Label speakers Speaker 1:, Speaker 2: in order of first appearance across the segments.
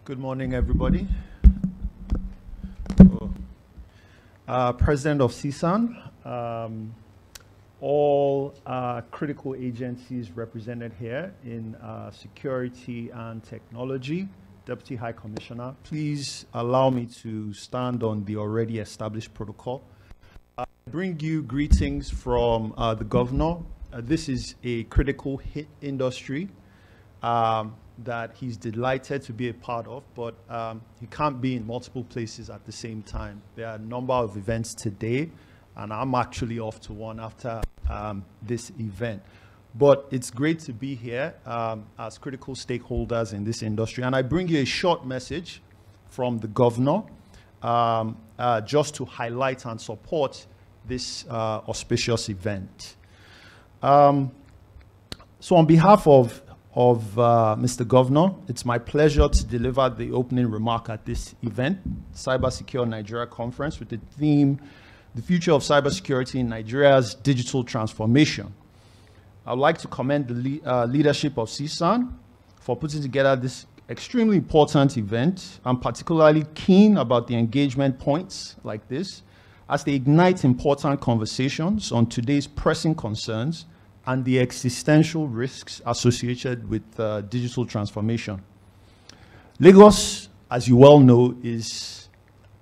Speaker 1: Good morning, everybody. President of CSAN, all critical agencies represented here in security and technology, Deputy High Commissioner, please allow me to stand on the already established protocol. I bring you greetings from the governor. This is a critical hit industry that he's delighted to be a part of, but he can't be in multiple places at the same time. There are a number of events today, and I'm actually off to one after this event. But it's great to be here as critical stakeholders in this industry. And I bring you a short message from the governor just to highlight and support this auspicious event. So on behalf of Mr. Governor, it's my pleasure to deliver the opening remark at this event, Cyber Secure Nigeria Conference, with the theme, The Future of Cybersecurity in Nigeria's Digital Transformation. I would like to commend the leadership of CSAN for putting together this extremely important event. I'm particularly keen about the engagement points like this, as they ignite important conversations on today's pressing concerns and the existential risks associated with digital transformation. Lagos, as you well know, is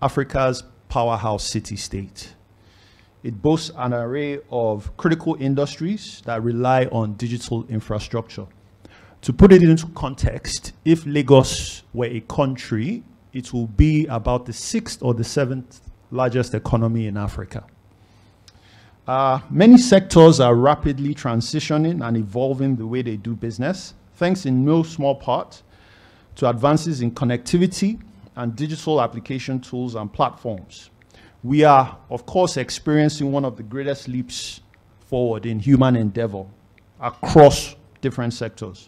Speaker 1: Africa's powerhouse city-state. It boasts an array of critical industries that rely on digital infrastructure. To put it into context, if Lagos were a country, it will be about the 6th or the 7th largest economy in Africa. Many sectors are rapidly transitioning and evolving the way they do business, thanks in no small part to advances in connectivity and digital application tools and platforms. We are, of course, experiencing one of the greatest leaps forward in human endeavor across different sectors.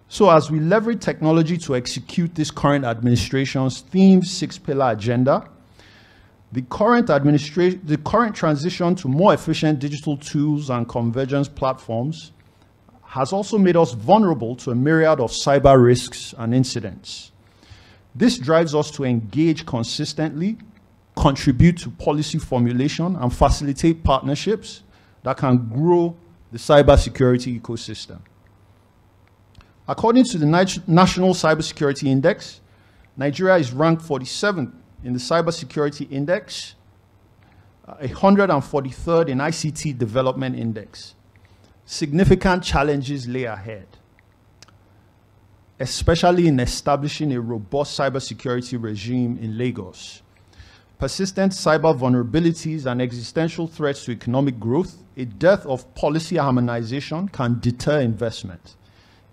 Speaker 1: So as we leverage technology to execute this current administration's themed 6-pillar agenda, the current transition to more efficient digital tools and convergence platforms has also made us vulnerable to a myriad of cyber risks and incidents. This drives us to engage consistently, contribute to policy formulation, and facilitate partnerships that can grow the cybersecurity ecosystem. According to the National Cybersecurity Index, Nigeria is ranked 47th in the Cybersecurity Index, 143rd in ICT Development Index. Significant challenges lay ahead, especially in establishing a robust cybersecurity regime in Lagos. Persistent cyber vulnerabilities and existential threats to economic growth, a dearth of policy harmonization can deter investment.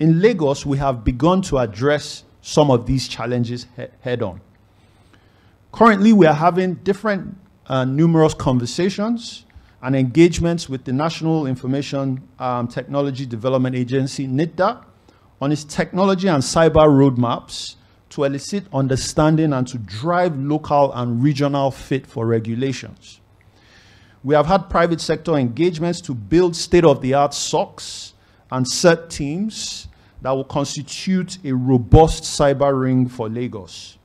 Speaker 1: In Lagos, we have begun to address some of these challenges head-on. Currently, we are having different numerous conversations and engagements with the National Information Technology Development Agency, NITDA, on its technology and cyber roadmaps to elicit understanding and to drive local and regional fit for regulations. We have had private sector engagements to build state-of-the-art SOCs and CERT teams that will constitute a robust cyber ring for Lagos.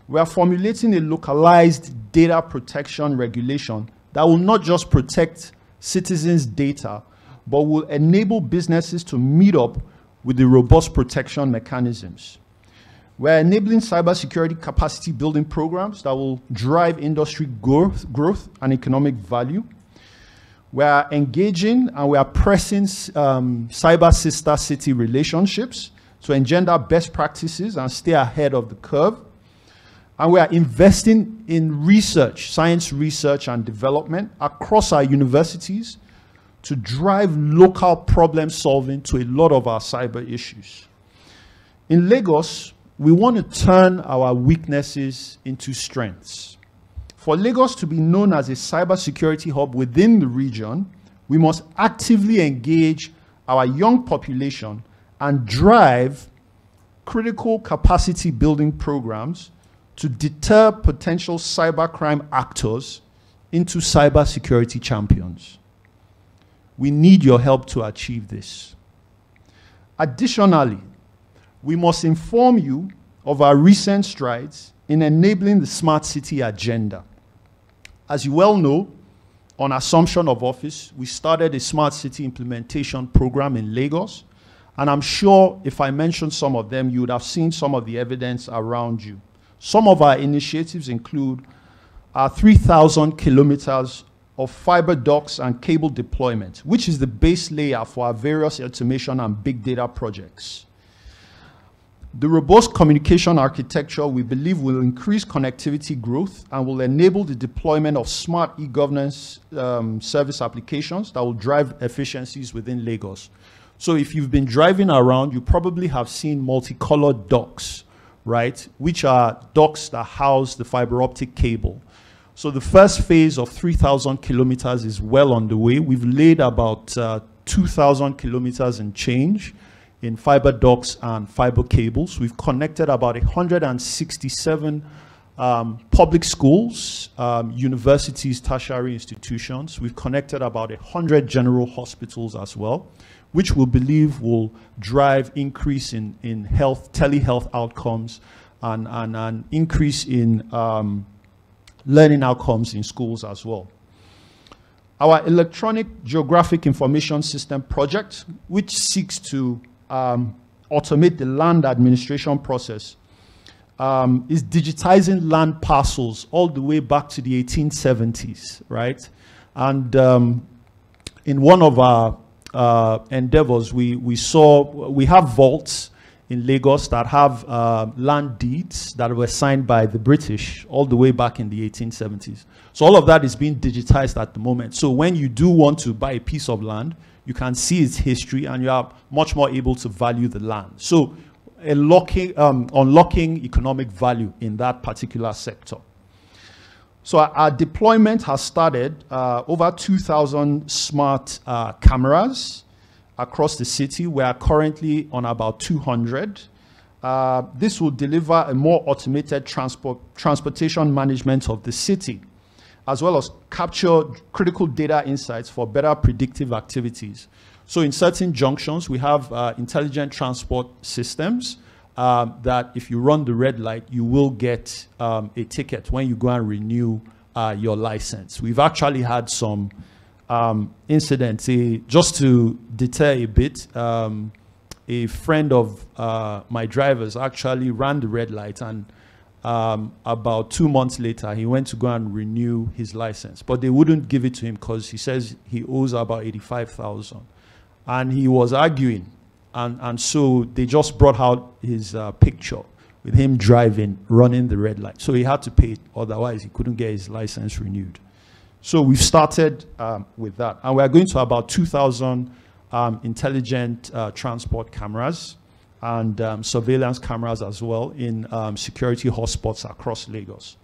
Speaker 1: We are formulating a localized data protection regulation that will not just protect citizens' data, but will enable businesses to meet up with the robust protection mechanisms. We're enabling cybersecurity capacity building programs that will drive industry growth and economic value. We are engaging and we are pressing cyber sister city relationships to engender best practices and stay ahead of the curve. And we are investing in research, science research and development across our universities to drive local problem solving to a lot of our cyber issues. In Lagos, we want to turn our weaknesses into strengths. For Lagos to be known as a cybersecurity hub within the region, we must actively engage our young population and drive critical capacity building programs to deter potential cybercrime actors into cybersecurity champions. We need your help to achieve this. Additionally, we must inform you of our recent strides in enabling the smart city agenda. As you well know, on assumption of office, we started a smart city implementation program in Lagos. And I'm sure if I mention some of them, you would have seen some of the evidence around you. Some of our initiatives include our 3,000 kilometers of fiber ducts and cable deployment, which is the base layer for our various automation and big data projects. The robust communication architecture, we believe, will increase connectivity growth and will enable the deployment of smart e-governance service applications that will drive efficiencies within Lagos. So if you've been driving around, you probably have seen multicolored ducts, right? Which are ducts that house the fiber optic cable. So the first phase of 3,000 kilometers is well on the way. We've laid about 2,000 kilometers and change in fiber ducts and fiber cables. We've connected about 167 public schools, universities, tertiary institutions. We've connected about 100 general hospitals as well, which we believe will drive increase in health, telehealth outcomes, and an increase in learning outcomes in schools as well. Our electronic geographic information system project, which seeks to automate the land administration process, is digitizing land parcels all the way back to the 1870s, right? And in one of our endeavors, we have vaults in Lagos that have land deeds that were signed by the British all the way back in the 1870s. So all of that is being digitized at the moment. So when you do want to buy a piece of land, you can see its history and you are much more able to value the land. So unlocking economic value in that particular sector. So our deployment has started, over 2,000 smart cameras across the city. We are currently on about 200. This will deliver a more automated transportation management of the city, as well as capture critical data insights for better predictive activities. So in certain junctions, we have intelligent transport systems that if you run the red light, you will get a ticket when you go and renew your license. We've actually had some incidents. Just to deter a bit, a friend of my driver's actually ran the red light, and about 2 months later, he went to go and renew his license. But they wouldn't give it to him because he says he owes about 85,000. And he was arguing. And so they just brought out his picture with him driving, running the red light. So he had to pay it, otherwise he couldn't get his license renewed. So we've started with that. And we're going to about 2,000 intelligent transport cameras and surveillance cameras as well in security hotspots across Lagos.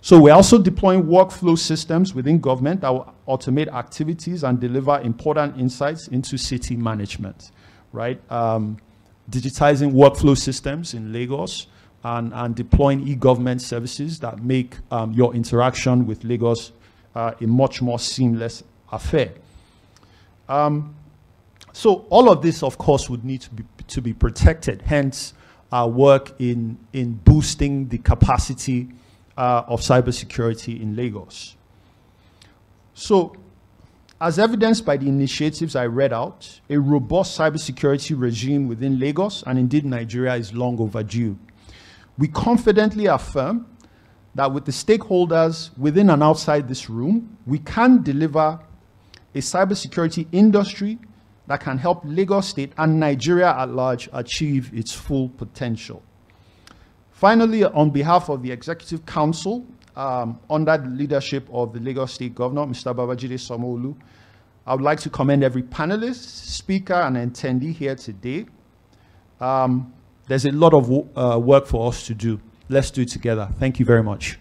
Speaker 1: So we're also deploying workflow systems within government that will automate activities and deliver important insights into city management, right? Digitizing workflow systems in Lagos and deploying e-government services that make your interaction with Lagos a much more seamless affair. So all of this, of course, would need to be protected. Hence, our work in boosting the capacity of cybersecurity in Lagos. So, as evidenced by the initiatives I read out, a robust cybersecurity regime within Lagos and indeed Nigeria is long overdue. We confidently affirm that with the stakeholders within and outside this room, we can deliver a cybersecurity industry that can help Lagos State and Nigeria at large achieve its full potential. Finally, on behalf of the Executive Council, under the leadership of the Lagos State Governor, Mr. Babajide Sanwo-Olu, I would like to commend every panelist, speaker, and attendee here today. There's a lot of work for us to do. Let's do it together. Thank you very much.